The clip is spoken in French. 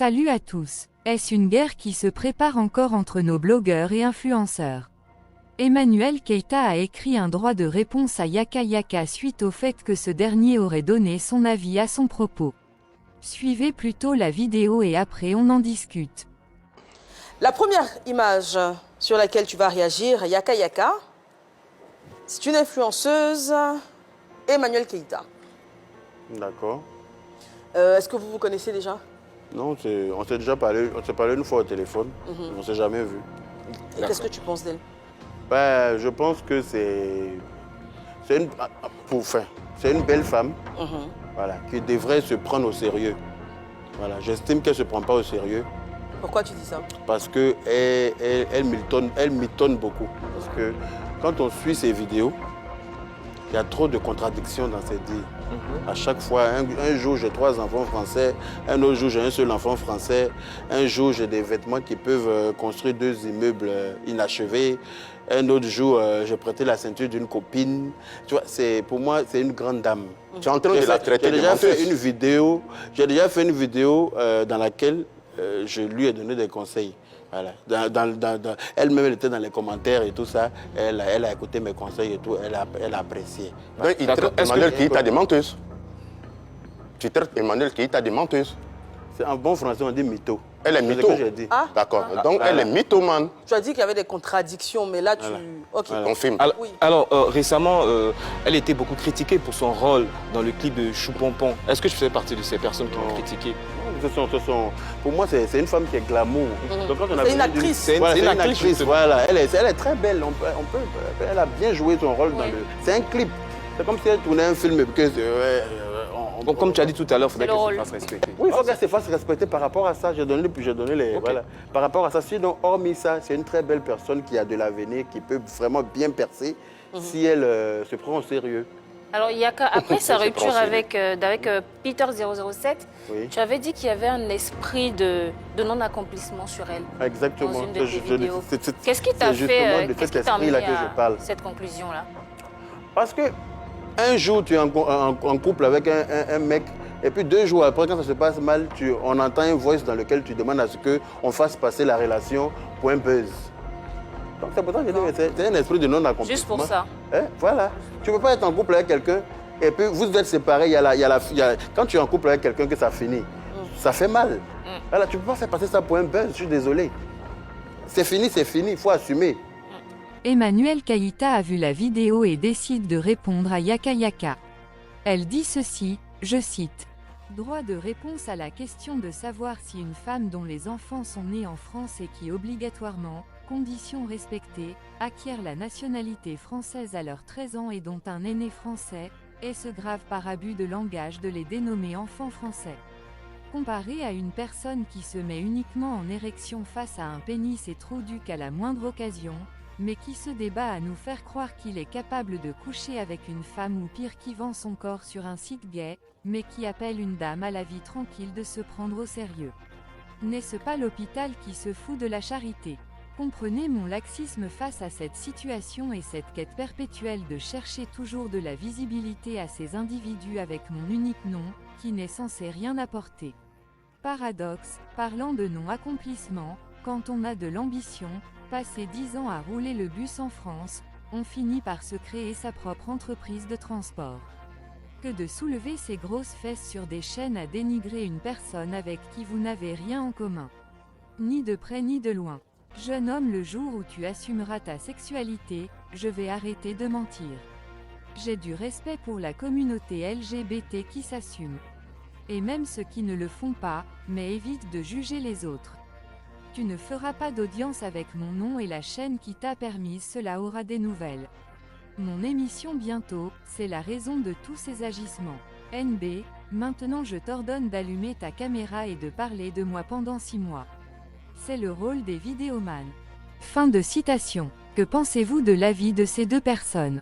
Salut à tous. Est-ce une guerre qui se prépare encore entre nos blogueurs et influenceurs? Emmanuel Keïta a écrit un droit de réponse à Yaka Yaka suite au fait que ce dernier aurait donné son avis à son propos. Suivez plutôt la vidéo et après on en discute. La première image sur laquelle tu vas réagir, Yaka Yaka, c'est une influenceuse, Emmanuel Keïta. D'accord. Est-ce que vous vous connaissez déjà? Non, on s'est déjà parlé, on s'est parlé une fois au téléphone, on ne s'est jamais vu. Et qu'est-ce que tu penses d'elle? Ben, je pense que c'est une belle femme, voilà, qui devrait se prendre au sérieux. Voilà, j'estime qu'elle ne se prend pas au sérieux. Pourquoi tu dis ça? Parce qu'elle mitonne beaucoup. Parce que quand on suit ses vidéos, il y a trop de contradictions dans ses dires. À chaque fois, un jour j'ai 3 enfants français, un autre jour j'ai un seul enfant français, un jour j'ai des vêtements qui peuvent construire 2 immeubles inachevés, un autre jour j'ai prêté la ceinture d'une copine. Tu vois, pour moi, c'est une grande dame. Tu es en train de la traiter de menteuse. J'ai déjà fait une vidéo dans laquelle je lui ai donné des conseils. Voilà. Elle-même, elle était dans les commentaires et tout ça. Elle a écouté mes conseils et tout. Elle a apprécié. Donc, il traite Emmanuel Keïta de menteuse. Tu traites Emmanuel Keïta de menteuse. C'est en bon français, on dit mytho. Elle est mytho. C'est ce que j'ai dit. Ah, D'accord. Donc, elle est mythomane. tu as dit qu'il y avait des contradictions, mais là, tu... Voilà. Ok. Voilà. Confirme. Alors, récemment, elle était beaucoup critiquée pour son rôle dans le clip de Choupompon. Est-ce que tu fais partie de ces personnes qui l'ont critiquée? Pour moi, c'est une femme qui est glamour. Donc, quand on a C'est une besoin actrice. C'est Voilà, une c'est une actrice, actrice. justement. Voilà. Elle est très belle. Elle a bien joué son rôle dans le... C'est un clip. C'est comme si elle tournait un film. Donc, comme tu as dit tout à l'heure, il faudrait C'est le qu'elle rôle. se fasse respecter. Oui, il faut qu'elle se fasse respecter par rapport à ça. J'ai donné les... Ok. Voilà. Par rapport à ça. Sinon, hormis ça, c'est une très belle personne qui a de l'avenir, qui peut vraiment bien percer si elle se prend au sérieux. Alors, Yaka, après sa C'est rupture français. avec Peter 007, Oui. tu avais dit qu'il y avait un esprit de non-accomplissement sur elle. Exactement. Dans une de tes vidéos. Qu'est-ce qui c'est t'a justement fait, de qu'est-ce cet qui t'a amené esprit-là que je parle. à cette conclusion-là? Parce que un jour, tu es en couple avec un mec, et puis 2 jours après, quand ça se passe mal, on entend une voice dans laquelle tu demandes à ce qu'on fasse passer la relation pour un buzz. Donc c'est pour ça que je dis que c'est un esprit de non-accomplissement. Juste pour ça. Hein? Voilà. Tu ne peux pas être en couple avec quelqu'un, et puis vous êtes séparés, quand tu es en couple avec quelqu'un que ça finit, ça fait mal. Voilà, tu ne peux pas faire passer ça pour un buzz, je suis désolé. C'est fini, il faut assumer. Emmanuel Keïta a vu la vidéo et décide de répondre à Yaka Yaka. Elle dit ceci, je cite. Droit de réponse à la question de savoir si une femme dont les enfants sont nés en France et qui obligatoirement, conditions respectées, acquiert la nationalité française à leurs 13 ans et dont un aîné français, est-ce grave par abus de langage de les dénommer enfants français. Comparé à une personne qui se met uniquement en érection face à un pénis et trop duc à la moindre occasion, mais qui se débat à nous faire croire qu'il est capable de coucher avec une femme ou pire qui vend son corps sur un site gay, mais qui appelle une dame à la vie tranquille de se prendre au sérieux. N'est-ce pas l'hôpital qui se fout de la charité? Comprenez mon laxisme face à cette situation et cette quête perpétuelle de chercher toujours de la visibilité à ces individus avec mon unique nom, qui n'est censé rien apporter. Paradoxe, parlant de non-accomplissement, quand on a de l'ambition, passer 10 ans à rouler le bus en France, on finit par se créer sa propre entreprise de transport. Que de soulever ses grosses fesses sur des chaînes à dénigrer une personne avec qui vous n'avez rien en commun. Ni de près ni de loin. Jeune homme, le jour où tu assumeras ta sexualité, je vais arrêter de mentir. J'ai du respect pour la communauté LGBT qui s'assume. Et même ceux qui ne le font pas, mais évite de juger les autres. Tu ne feras pas d'audience avec mon nom et la chaîne qui t'a permise, cela aura des nouvelles. Mon émission bientôt, c'est la raison de tous ces agissements. NB, maintenant je t'ordonne d'allumer ta caméra et de parler de moi pendant 6 mois. C'est le rôle des vidéomans. Fin de citation. Que pensez-vous de l'avis de ces 2 personnes?